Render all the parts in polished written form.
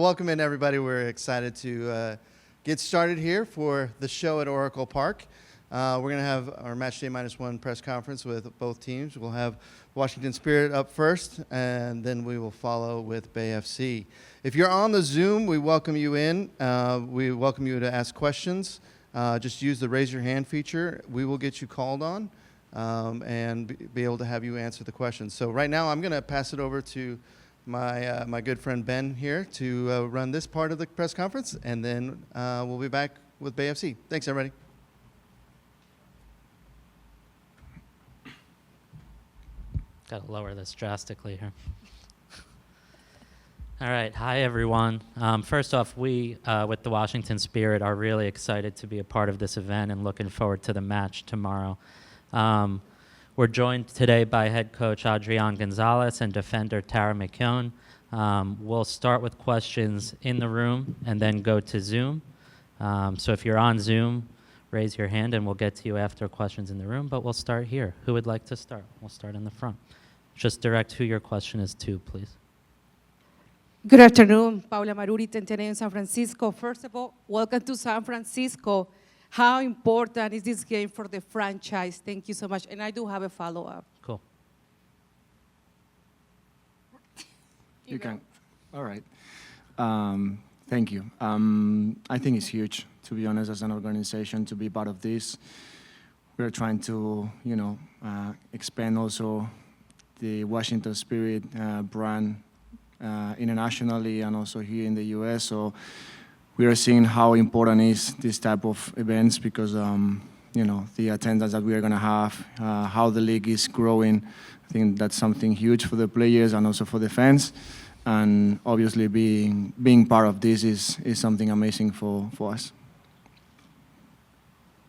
Welcome in, everybody. We're excited to get started here for the show at Oracle Park. We're going to have our Matchday -1 press conference with both teams. We'll have Washington Spirit up first, and then we will follow with Bay FC. If you're on the Zoom, we welcome you in. We welcome you to ask questions. Just use the raise your hand feature. We will get you called on and be able to have you answer the questions. So right now, I'm going to pass it over to my good friend Ben here to run this part of the press conference, and then we'll be back with Bay FC. Thanks, everybody. Got to lower this drastically here. All right. Hi, everyone. First off, we, with the Washington Spirit, are really excited to be a part of this event and looking forward to the match tomorrow. We're joined today by head coach Adrián González and defender Tara McKeown. We'll start with questions in the room and then go to Zoom. So if you're on Zoom, raise your hand and we'll get to you after questions in the room, but we'll start here. Who would like to start? We'll start in the front. Just direct who your question is to, please. Good afternoon, Paula Maruri, Tenteneo in San Francisco. First of all, welcome to San Francisco. How important is this game for the franchise? Thank you so much. And I do have a follow-up. Cool. You can. All right. Thank you. I think it's huge, to be honest, as an organization, to be part of this. We're trying to, expand also the Washington Spirit brand internationally and also here in the U.S. So we are seeing how important is this type of events because, the attendance that we are going to have, how the league is growing. I think that's something huge for the players and also for the fans. And obviously being part of this is something amazing for us.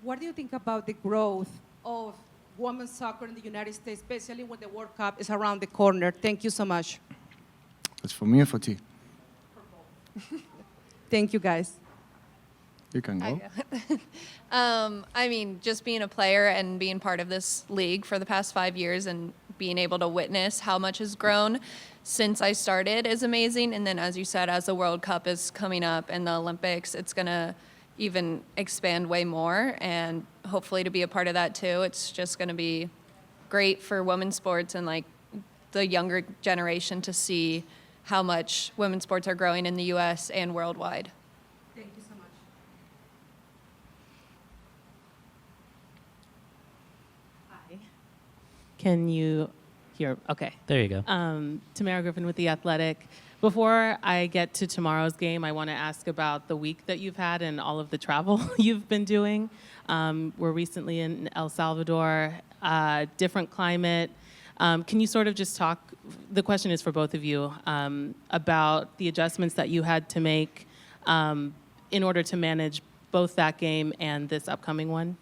What do you think about the growth of women's soccer in the United States, especially when the World Cup is around the corner? Thank you so much. That's for me or for T? Thank you, guys. You can go. Just being a player and being part of this league for the past 5 years and being able to witness how much has grown since I started is amazing. And then, as you said, as the World Cup is coming up and the Olympics, it's going to even expand way more. And hopefully to be a part of that, too. It's just going to be great for women's sports and, the younger generation to see how much women's sports are growing in the U.S. and worldwide. Thank you so much. Hi. Can you hear? Okay. There you go. Tamara Griffin with The Athletic. Before I get to tomorrow's game, I want to ask about the week that you've had and all of the travel you've been doing. We're recently in El Salvador, different climate. Can you sort of just talk, the question is for both of you, about the adjustments that you had to make in order to manage both that game and this upcoming one?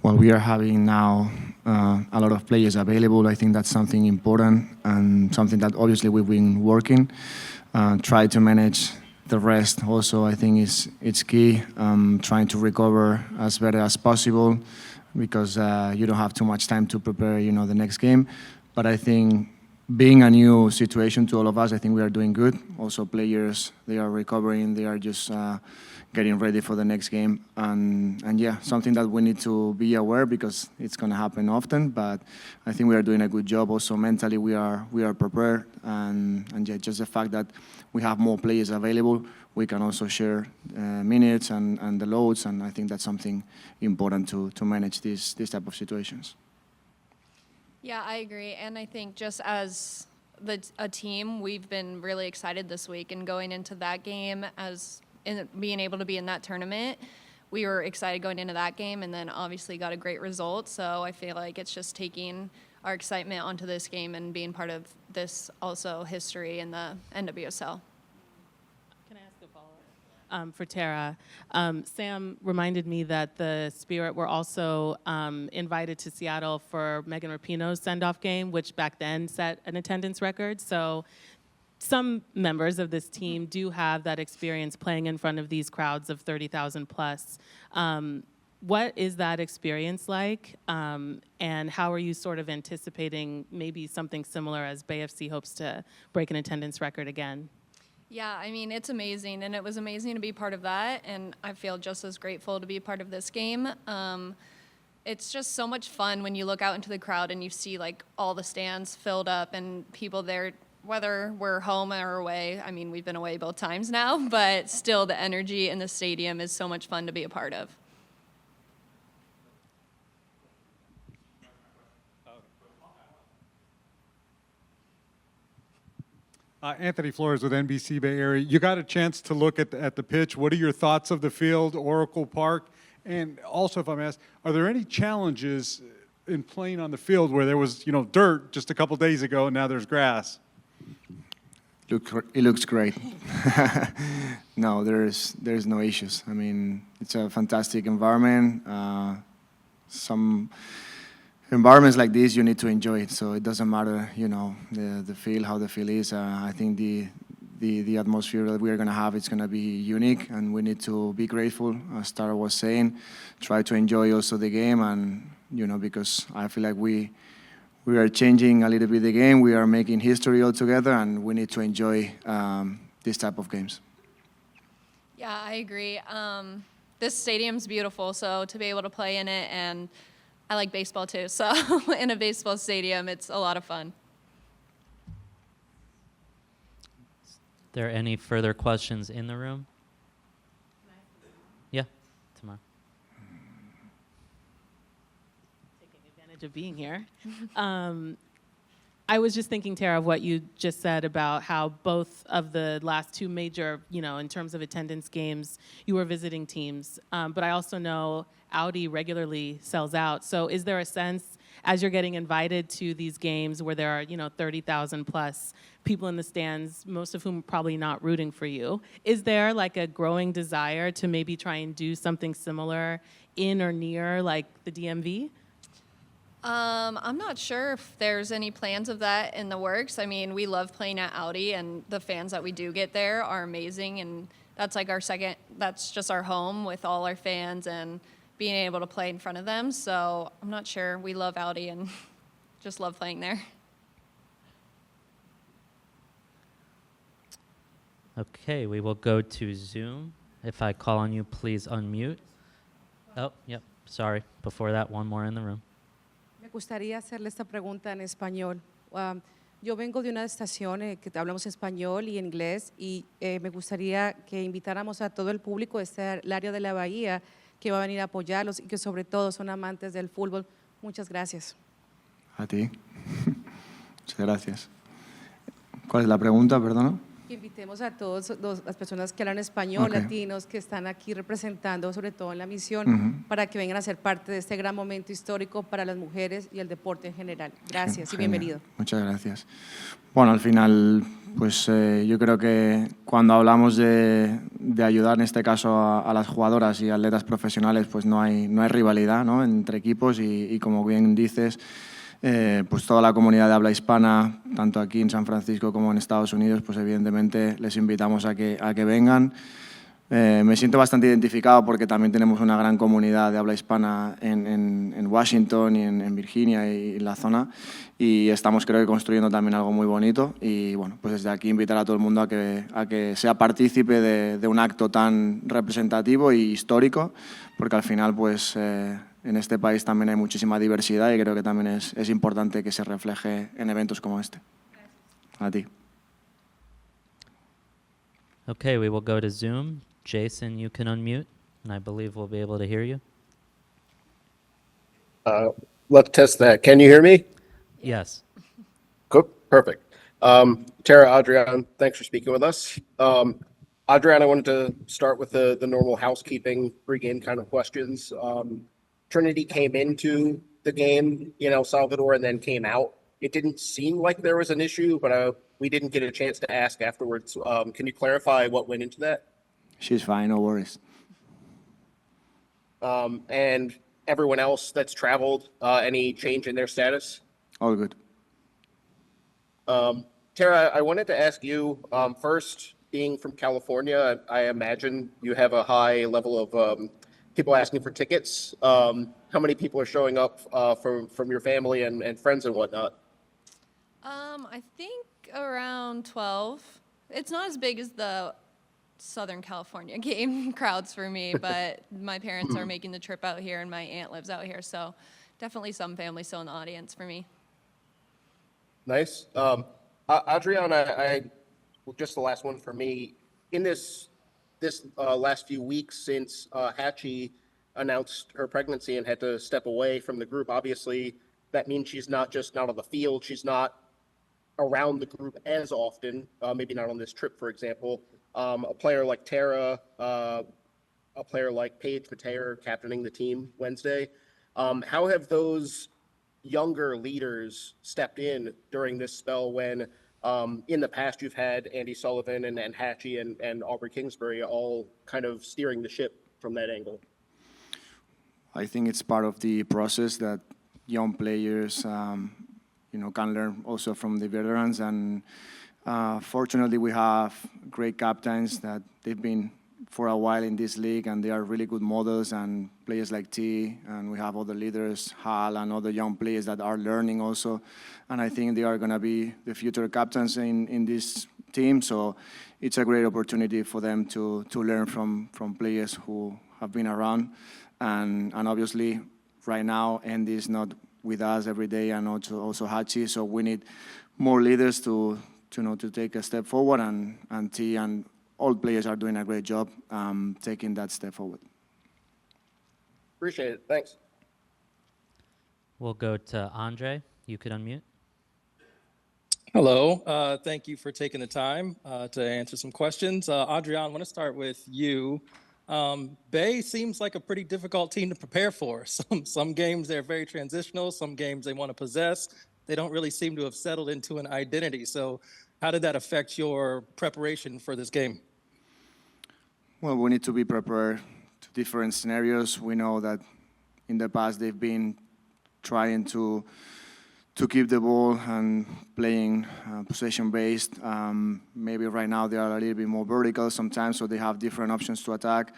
Well, we are having now a lot of players available. I think that's something important and something that obviously we've been working. Try to manage the rest also, I think it's key. Trying to recover as better as possible because you don't have too much time to prepare, the next game. But I think being a new situation to all of us, I think we are doing good. Also players, they are recovering. They are just getting ready for the next game. And yeah, something that we need to be aware because it's going to happen often. But I think we are doing a good job. Also mentally, we are prepared. And yeah, just the fact that we have more players available, we can also share minutes and the loads. And I think that's something important to manage this type of situations. Yeah, I agree. And I think just as a team, we've been really excited this week. And going into that game, being able to be in that tournament, we were excited going into that game and then obviously got a great result. So I feel like it's just taking our excitement onto this game and being part of this also history in the NWSL. Can I ask a follow-up? For Tara, Sam reminded me that the Spirit were also invited to Seattle for Megan Rapinoe's send-off game, which back then set an attendance record. So some members of this team do have that experience playing in front of these crowds of 30,000 plus. What is that experience like? And how are you sort of anticipating maybe something similar as Bay FC hopes to break an attendance record again? Yeah, I mean, it's amazing, and it was amazing to be part of that, and I feel just as grateful to be part of this game. It's just so much fun when you look out into the crowd and you see like all the stands filled up and people there, whether we're home or away. I mean, we've been away both times now, but still the energy in the stadium is so much fun to be a part of. Anthony Flores with NBC Bay Area. You got a chance to look at the pitch. What are your thoughts of the field, Oracle Park? And also, if I'm asked, are there any challenges in playing on the field where there was, dirt just a couple days ago and now there's grass? It looks great. No, there's no issues. I mean, it's a fantastic environment. Some environments like this, you need to enjoy it. So it doesn't matter, the field, how the field is. I think the atmosphere that we're going to have, it's going to be unique, and we need to be grateful, as Tara was saying, try to enjoy also the game, and, because I feel like we are changing a little bit the game, we are making history all together, and we need to enjoy this type of games. Yeah, I agree. This stadium's beautiful, so to be able to play in it, and I like baseball too, so in a baseball stadium, it's a lot of fun. There any further questions in the room? Yeah, tomorrow. Taking advantage of being here. I was just thinking, Tara, of what you just said about how both of the last two major, in terms of attendance games, you were visiting teams. But I also know Audi regularly sells out. So is there a sense, as you're getting invited to these games where there are, 30,000 plus people in the stands, most of whom are probably not rooting for you, is there like a growing desire to maybe try and do something similar in or near like the DMV? I'm not sure if there's any plans of that in the works. I mean, we love playing at Audi, and the fans that we do get there are amazing, and that's like that's just our home with all our fans and being able to play in front of them. So I'm not sure. We love Audi and just love playing there. Okay, we will go to Zoom. If I call on you, please unmute. Oh, yep, sorry. Before that, one more in the room. Me gustaría hacerle esta pregunta en español. Yo vengo de una estación que hablamos español y inglés y me gustaría que invitáramos a todo el público de este área de la Bahía que va a venir a apoyarlos y que sobre todo son amantes del fútbol. Muchas gracias. A ti. Muchas gracias. ¿Cuál es la pregunta, perdona? Que invitemos a todas las personas que hablan español, Okay. latinos, que están aquí representando, sobre todo en la misión, para que vengan a ser parte de este gran momento histórico para las mujeres y el deporte en general. Gracias y Genial. bienvenido. Muchas gracias. Bueno, al final, pues yo creo que cuando hablamos de ayudar, en este caso, a las jugadoras y atletas profesionales, pues no hay rivalidad, ¿no?, entre equipos y como bien dices, pues toda la comunidad de habla hispana, tanto aquí en San Francisco como en Estados Unidos, pues evidentemente les invitamos a que vengan. Me siento bastante identificado porque también tenemos una gran comunidad de habla hispana en Washington y en Virginia y en la zona, y estamos, creo que, construyendo también algo muy bonito. Y bueno, pues desde aquí invitar a todo el mundo a que sea partícipe de un acto tan representativo y histórico, porque al final, pues en este país también hay muchísima diversidad y creo que también es importante que se refleje en eventos como este. A ti. Okay, we will go to Zoom. Jason, you can unmute, and I believe we'll be able to hear you. Let's test that. Can you hear me? Yes. Cool. Perfect. Tara, Adrián, thanks for speaking with us. Adrián, I wanted to start with the normal housekeeping pregame kind of questions. Trinity came into the game in El Salvador and then came out. It didn't seem like there was an issue, but we didn't get a chance to ask afterwards. Can you clarify what went into that? She's fine, no worries. And everyone else that's traveled, any change in their status? All good. Tara, I wanted to ask you, first, being from California, I imagine you have a high level of people asking for tickets. How many people are showing up from your family and friends and whatnot? I think around 12 It's not as big as the Southern California game crowds for me, but my parents are making the trip out here and my aunt lives out here, so definitely some family still in the audience for me. Nice. Adrián, well, just the last one for me. In this last few weeks since Hatchie announced her pregnancy and had to step away from the group, obviously that means she's not just not on the field, she's not around the group as often, maybe not on this trip, for example. A player like Tara, a player like Paige Pater captaining the team Wednesday. How have those younger leaders stepped in during this spell when in the past you've had Andy Sullivan and Hatchie and Aubrey Kingsbury all kind of steering the ship from that angle? I think it's part of the process that young players, can learn also from the veterans. And fortunately, we have great captains that they've been for a while in this league, and they are really good models, and players like T, and we have other leaders, Hal, and other young players that are learning also. And I think they are going to be the future captains in this team. So it's a great opportunity for them to learn from players who have been around. And obviously, right now, Andy is not with us every day, and also Hachi. So we need more leaders to take a step forward, and T and all players are doing a great job taking that step forward. Appreciate it. Thanks. We'll go to Andre. You could unmute. Hello. Thank you for taking the time to answer some questions. Adrián, I want to start with you. Bay seems like a pretty difficult team to prepare for. Some games they're very transitional. Some games they want to possess. They don't really seem to have settled into an identity. So how did that affect your preparation for this game? Well, we need to be prepared to different scenarios. We know that in the past they've been trying to keep the ball and playing possession-based. Maybe right now they are a little bit more vertical sometimes, so they have different options to attack.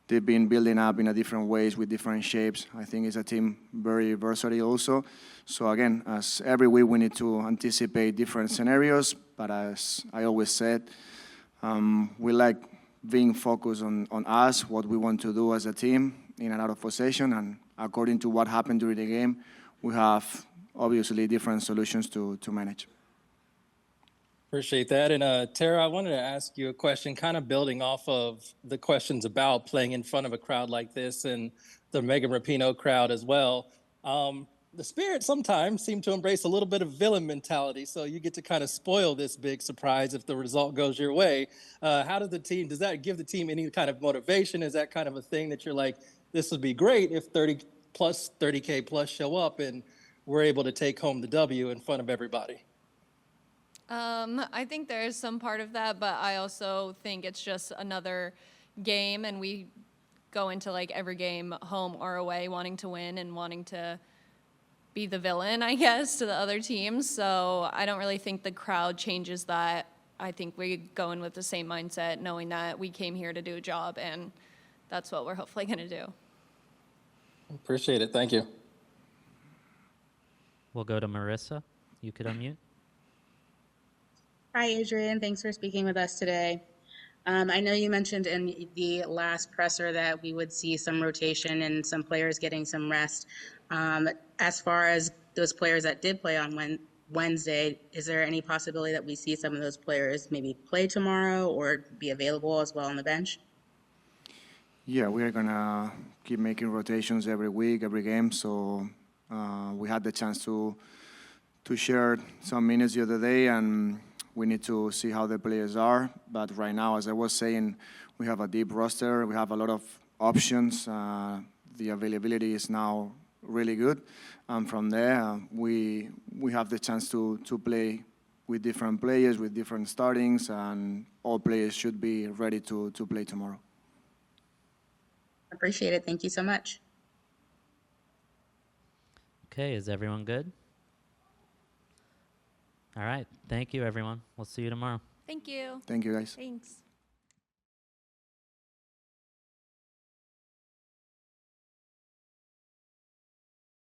They've been building up in a different ways with different shapes. I think it's a team very versatile also. So again, as every week we need to anticipate different scenarios, but as I always said, we like being focused on us, what we want to do as a team in and out of possession, and according to what happened during the game, we have obviously different solutions to manage. Appreciate that. And Tara, I wanted to ask you a question kind of building off of the questions about playing in front of a crowd like this and the Megan Rapinoe crowd as well. The Spirit sometimes seem to embrace a little bit of villain mentality, so you get to kind of spoil this big surprise if the result goes your way. Does that give the team any kind of motivation? Is that kind of a thing that you're like, this would be great if 30K plus show up and we're able to take home the W in front of everybody? I think there is some part of that, but I also think it's just another game, and we go into like every game, home or away, wanting to win and wanting to be the villain, I guess, to the other teams. So I don't really think the crowd changes that. I think we go in with the same mindset, knowing that we came here to do a job, and that's what we're hopefully going to do. Appreciate it. Thank you. We'll go to Marissa. You could unmute. Hi, Adrián. Thanks for speaking with us today. I know you mentioned in the last presser that we would see some rotation and some players getting some rest. As far as those players that did play on Wednesday, is there any possibility that we see some of those players maybe play tomorrow or be available as well on the bench? Yeah, we are going to keep making rotations every week, every game. So we had the chance to share some minutes the other day, and we need to see how the players are. But right now, as I was saying, we have a deep roster. We have a lot of options. The availability is now really good. And from there, we have the chance to play with different players, with different startings, and all players should be ready to play tomorrow. Appreciate it. Thank you so much. Okay, is everyone good? All right. Thank you, everyone. We'll see you tomorrow. Thank you. Thank you, guys. Thanks.